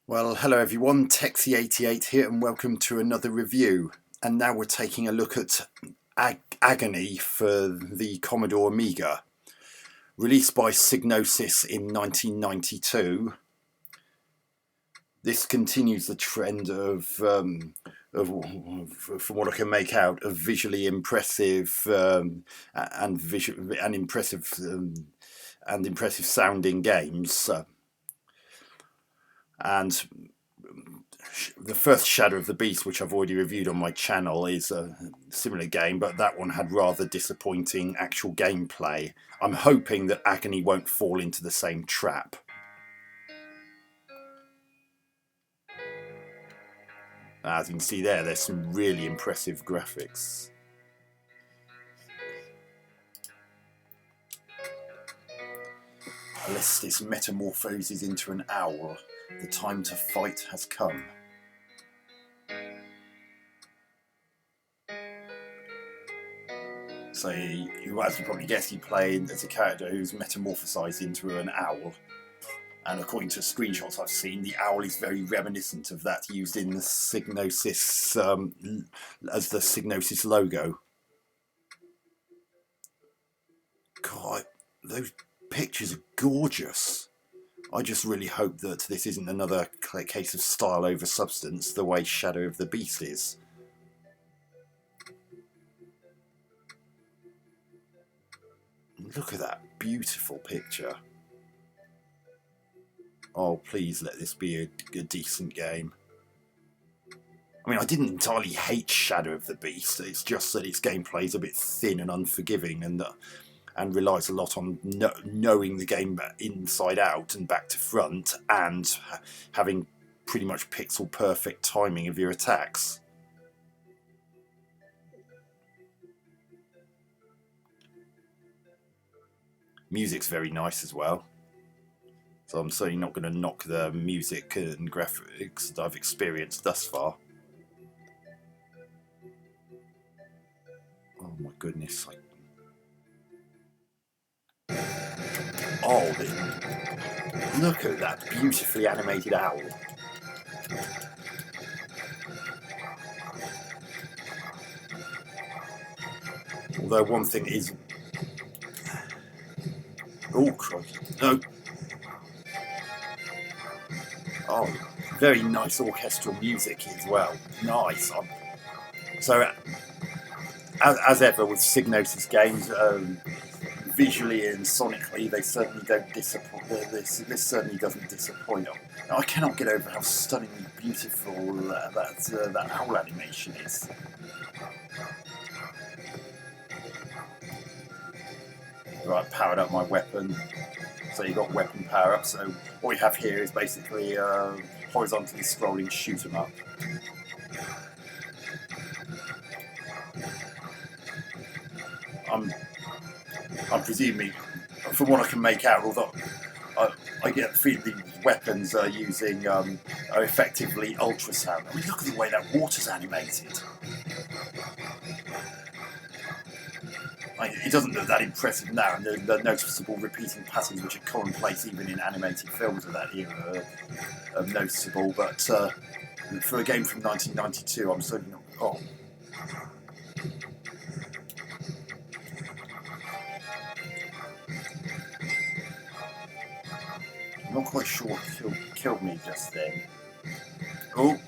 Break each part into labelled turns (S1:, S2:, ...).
S1: Well, hello everyone, Texie88 here and welcome to another review. And now we're taking a look at Agony for the Commodore Amiga. Released by Psygnosis in 1992, this continues the trend of from what I can make out, of visually impressive and impressive sounding games. And the first Shadow of the Beast, which I've already reviewed on my channel, is a similar game, but that one had rather disappointing actual gameplay. I'm hoping that Agony won't fall into the same trap. As you can see there's some really impressive graphics. Alestis metamorphoses into an owl. The time to fight has come. So, as you probably guess, you play as a character who's metamorphosized into an owl. And according to screenshots I've seen, the owl is very reminiscent of that used in the Psygnosis, as the Psygnosis logo. God, those pictures are gorgeous. I just really hope that this isn't another case of style over substance, the way Shadow of the Beast is. Look at that beautiful picture. Oh, please let this be a decent game. I mean, I didn't entirely hate Shadow of the Beast. It's just that its gameplay is a bit thin and unforgiving, and relies a lot on knowing the game inside out and back to front, and having pretty much pixel perfect timing of your attacks. Music's very nice as well, so I'm certainly not going to knock the music and graphics that I've experienced thus far. Oh my goodness. Oh, look at that beautifully animated owl. Although one thing is... Oh, crikey. No. Oh, very nice orchestral music as well. Nice. So, as ever with Psygnosis games, visually and sonically, they certainly don't disappoint. This certainly doesn't disappoint. Now, I cannot get over how stunningly beautiful that owl animation is. Right, powered up my weapon. So you've got weapon power up. So what we have here is basically a horizontally scrolling shoot 'em up. I'm presuming, from what I can make out, although I get the feeling these weapons are using are effectively ultrasound. I mean, look at the way that water's animated. It doesn't look that impressive now, and the noticeable repeating patterns, which are commonplace even in animated films of that era, are noticeable. But for a game from 1992, I'm certainly not. Oh. I'm not quite sure what killed me just then. Oh.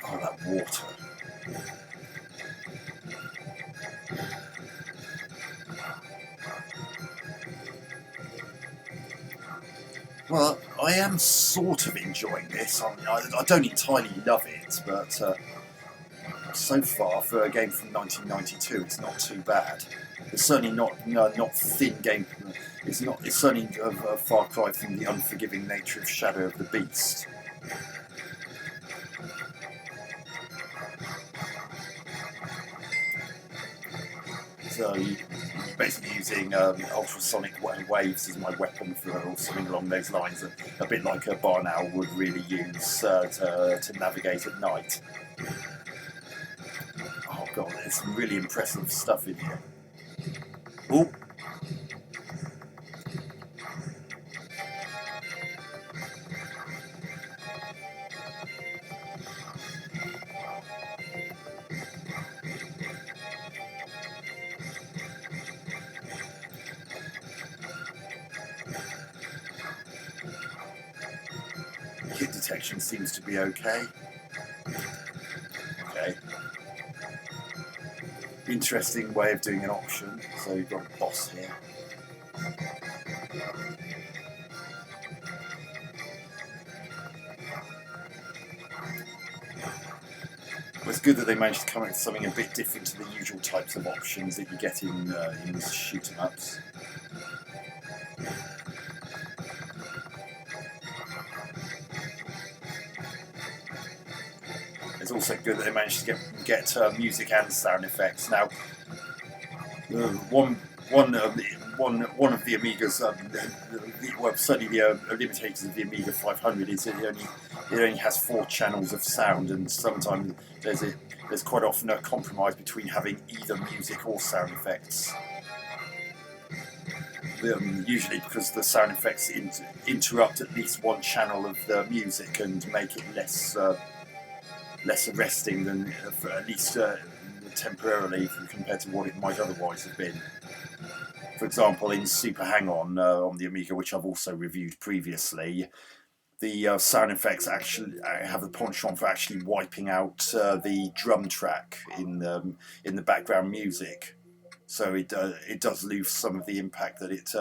S1: Oh, that water. Well, I am sort of enjoying this. I don't entirely love it, but so far for a game from 1992, it's not too bad. It's certainly not thin game. It's certainly a far cry from the unforgiving nature of Shadow of the Beast. So you're basically using ultrasonic waves as my weapon or something along those lines, a bit like a barn owl would really use to navigate at night. Oh god, there's some really impressive stuff in here. Oh, hit detection seems to be okay. Okay. Interesting way of doing an option. So you've got a boss here. Well, it's good that they managed to come up with something a bit different to the usual types of options that you get in shoot 'em ups. It's also good that they managed to get music and sound effects. Now, one of the Amigas, well, certainly the limitators of the Amiga 500 is that it only has 4 channels of sound, and sometimes there's quite often a compromise between having either music or sound effects. Usually because the sound effects interrupt at least one channel of the music and make it less arresting than, at least temporarily, compared to what it might otherwise have been. For example, in Super Hang-On on the Amiga, which I've also reviewed previously, the sound effects actually have the penchant for actually wiping out the drum track in the background music. So it does lose some of the impact that it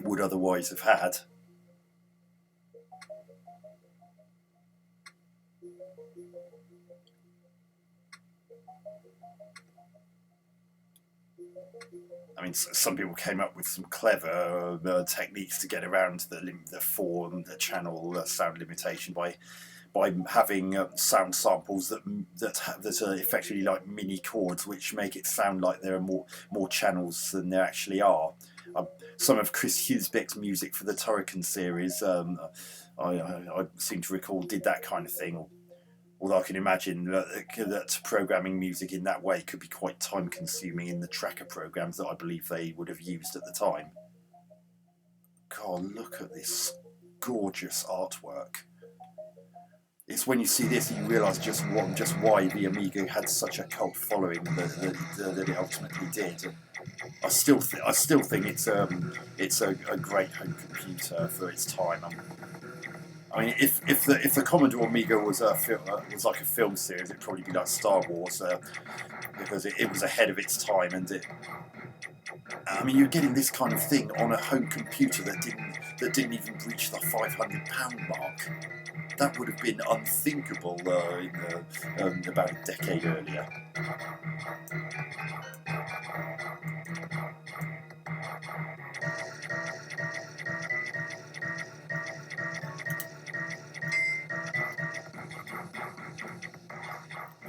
S1: would otherwise have had. I mean, some people came up with some clever techniques to get around the 4 channel sound limitation by having sound samples that are effectively like mini chords, which make it sound like there are more channels than there actually are. Some of Chris Husbeck's music for the Turrican series, I seem to recall, did that kind of thing. Although I can imagine that programming music in that way could be quite time-consuming in the tracker programs that I believe they would have used at the time. God, look at this gorgeous artwork. It's when you see this you realise just why the Amiga had such a cult following that it ultimately did. I still think it's a great home computer for its time. I mean, if the Commodore Amiga was like a film series, it'd probably be like Star Wars, because it was ahead of its time, and I mean, you're getting this kind of thing on a home computer that didn't even breach the £500 mark. That would have been unthinkable about a decade earlier.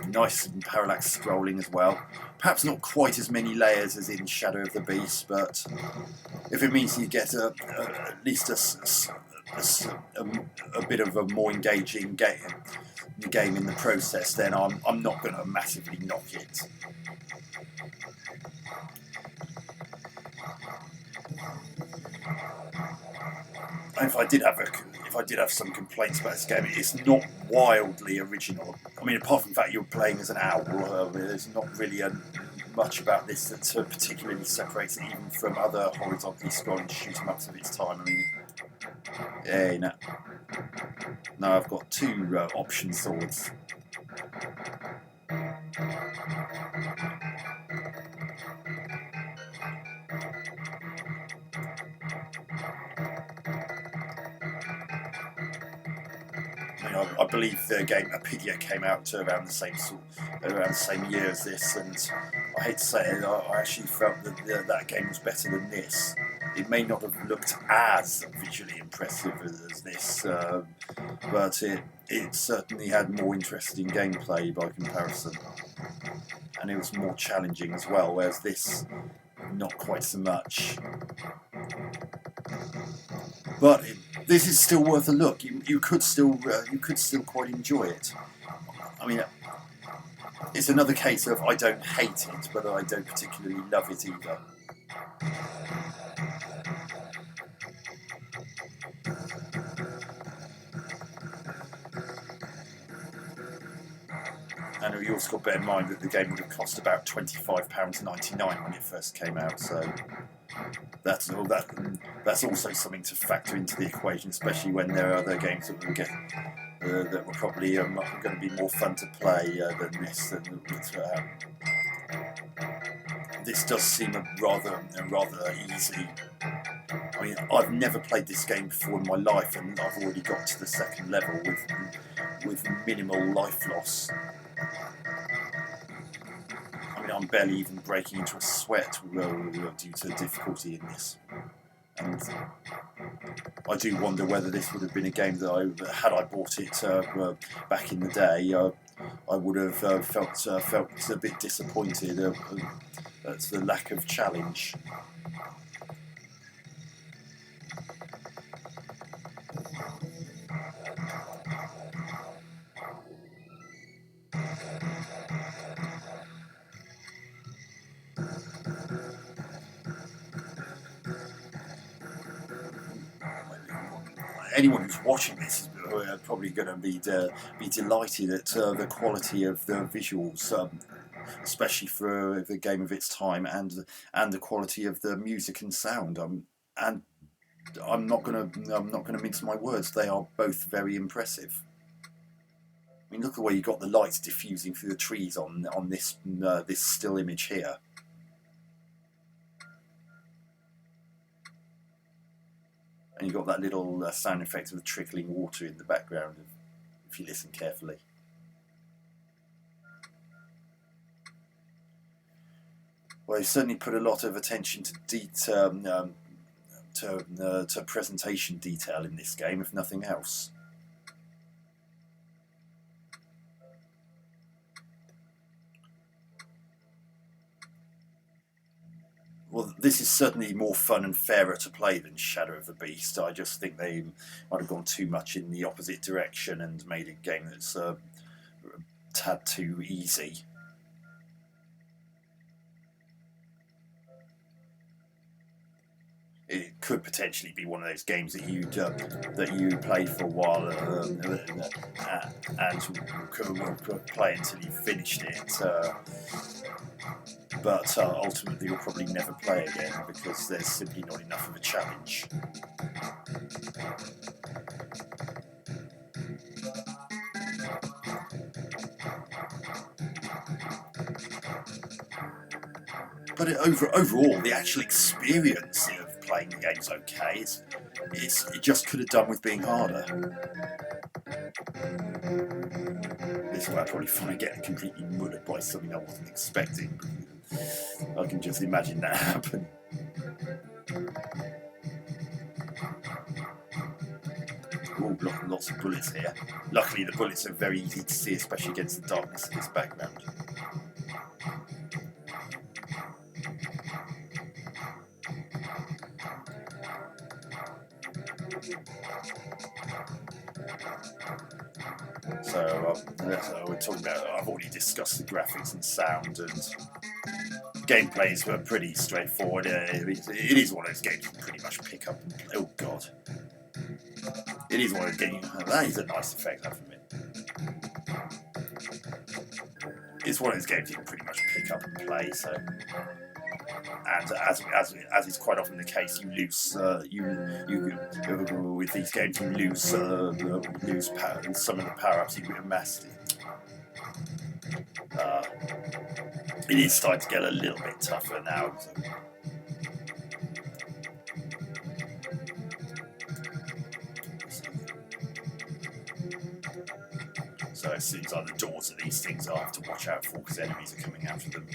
S1: Nice and parallax scrolling as well. Perhaps not quite as many layers as in Shadow of the Beast, but if it means you get at least a bit of a more engaging game in the process, then I'm not going to massively knock it. If I did have some complaints about this game, it's not wildly original. I mean, apart from the fact you're playing as an owl, there's not really much about this that particularly separates it even from other horizontally scrolling shoot 'em ups of its time. I mean, yeah, no, I've got 2 option swords. I believe the game Apidia came out around the same year as this, and I hate to say it, I actually felt that game was better than this. It may not have looked as visually impressive as this, but it certainly had more interesting gameplay by comparison, and it was more challenging as well, whereas this, not quite so much. But this is still worth a look. You could still quite enjoy it. I mean, it's another case of I don't hate it, but I don't particularly love it either. And you also got to bear in mind that the game would have cost about £25.99 when it first came out, so that's also something to factor into the equation, especially when there are other games that that were probably going to be more fun to play than this. This does seem a rather easy. I mean, I've never played this game before in my life, and I've already got to the second level with minimal life loss. I mean, I'm barely even breaking into a sweat due to difficulty in this. And I do wonder whether this would have been a game that had I bought it back in the day, I would have felt a bit disappointed at the lack of challenge. Anyone who's watching this is probably going to be delighted at the quality of the visuals, especially for the game of its time, and the quality of the music and sound. And I'm not going to mince my words; they are both very impressive. I mean, look at the way you got the lights diffusing through the trees on this this still image here. And you've got that little sound effect of the trickling water in the background, if you listen carefully. Well, they certainly put a lot of attention to to presentation detail in this game, if nothing else. Well, this is certainly more fun and fairer to play than Shadow of the Beast. I just think they might have gone too much in the opposite direction and made a game that's a tad too easy. It could potentially be one of those games that you played for a while and could play until you finished it. But ultimately you'll probably never play again because there's simply not enough of a challenge. But overall, the actual experience of playing the game's okay. It just could have done with being harder. This way I'd probably find getting completely mullered by something I wasn't expecting. I can just imagine that happen. Oh, lots of bullets here. Luckily the bullets are very easy to see, especially against the darkness of this background. So we're talking about, I've already discussed the graphics and sound, and gameplays were pretty straightforward. It is one of those games you can pretty much pick up and play. Oh god. It is one of those games, that is a nice effect, I have to admit. It's one of those games you can pretty much pick up and play, so... And as is quite often the case, you lose with these games. You lose some of the power-ups you've amassed. It is starting to get a little bit tougher now. So it seems like the doors of these things I have to watch out for because enemies are coming out of them.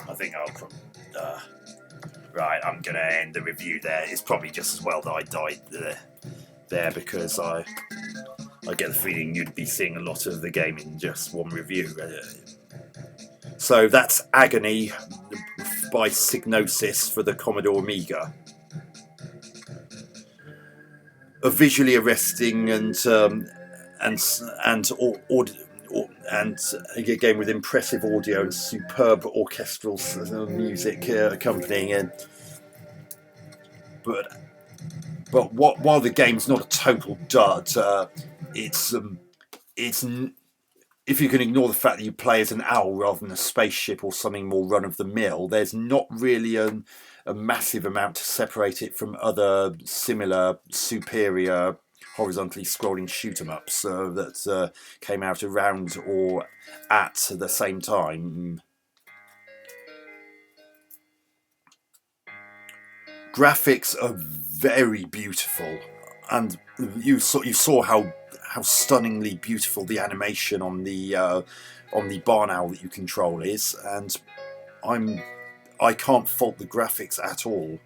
S1: I think right, I'm going to end the review there. It's probably just as well that I died there because I get the feeling you'd be seeing a lot of the game in just one review. So that's Agony by Psygnosis for the Commodore Amiga. visually arresting and and a game with impressive audio and superb orchestral music accompanying it. But while the game's not a total dud, it's if you can ignore the fact that you play as an owl rather than a spaceship or something more run of the mill, there's not really a massive amount to separate it from other similar superior horizontally scrolling shoot 'em ups that came out around or at the same time. Graphics are very beautiful, and you saw how stunningly beautiful the animation on the barn owl that you control is, and I can't fault the graphics at all.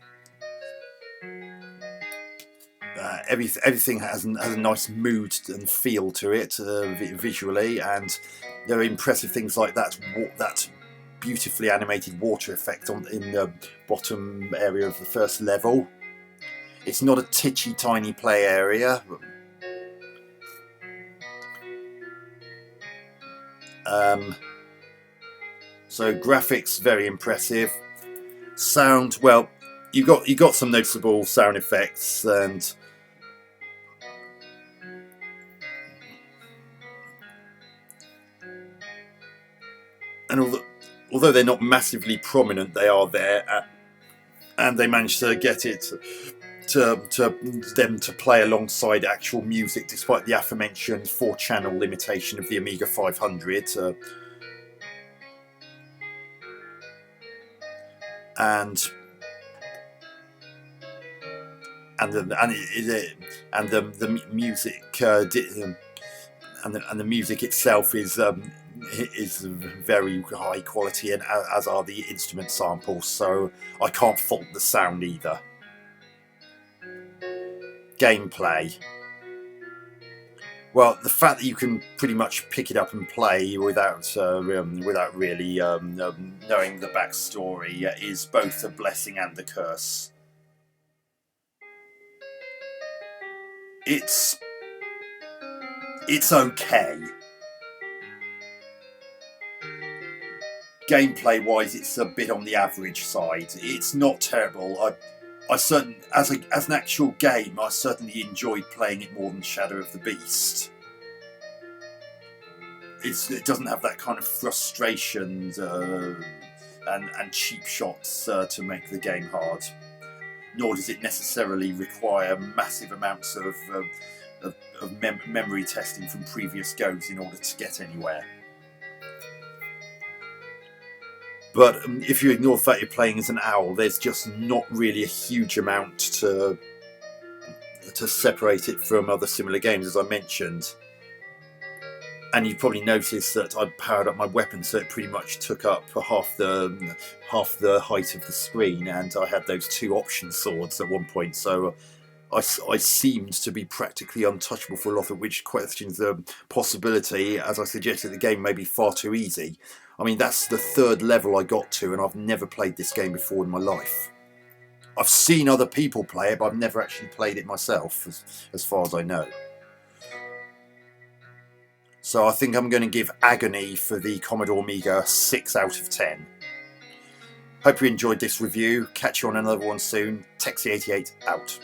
S1: Everything has a nice mood and feel to it visually, and there are impressive things like that beautifully animated water effect in the bottom area of the first level. It's not a titchy tiny play area. So graphics very impressive. Sound, well, you got some noticeable sound effects, and although they're not massively prominent, they are there, and they managed to get it to them to play alongside actual music, despite the aforementioned 4-channel limitation of the Amiga 500. And the music and the music itself is very high quality, and as are the instrument samples. So I can't fault the sound either. Gameplay. Well, the fact that you can pretty much pick it up and play without really knowing the backstory is both a blessing and a curse. It's okay. Gameplay-wise, it's a bit on the average side. It's not terrible. as an actual game, I certainly enjoyed playing it more than Shadow of the Beast. It doesn't have that kind of frustration and cheap shots to make the game hard. Nor does it necessarily require massive amounts of memory testing from previous goes in order to get anywhere. But if you ignore the fact you're playing as an owl, there's just not really a huge amount to separate it from other similar games, as I mentioned. And you probably noticed that I powered up my weapon, so it pretty much took up half the height of the screen, and I had those 2 option swords at one point. So I seemed to be practically untouchable for a lot of which questions the possibility, as I suggested, the game may be far too easy. I mean, that's the 3rd level I got to, and I've never played this game before in my life. I've seen other people play it, but I've never actually played it myself, as far as I know. So I think I'm going to give Agony for the Commodore Amiga 6 out of 10. Hope you enjoyed this review. Catch you on another one soon. Texie88 out.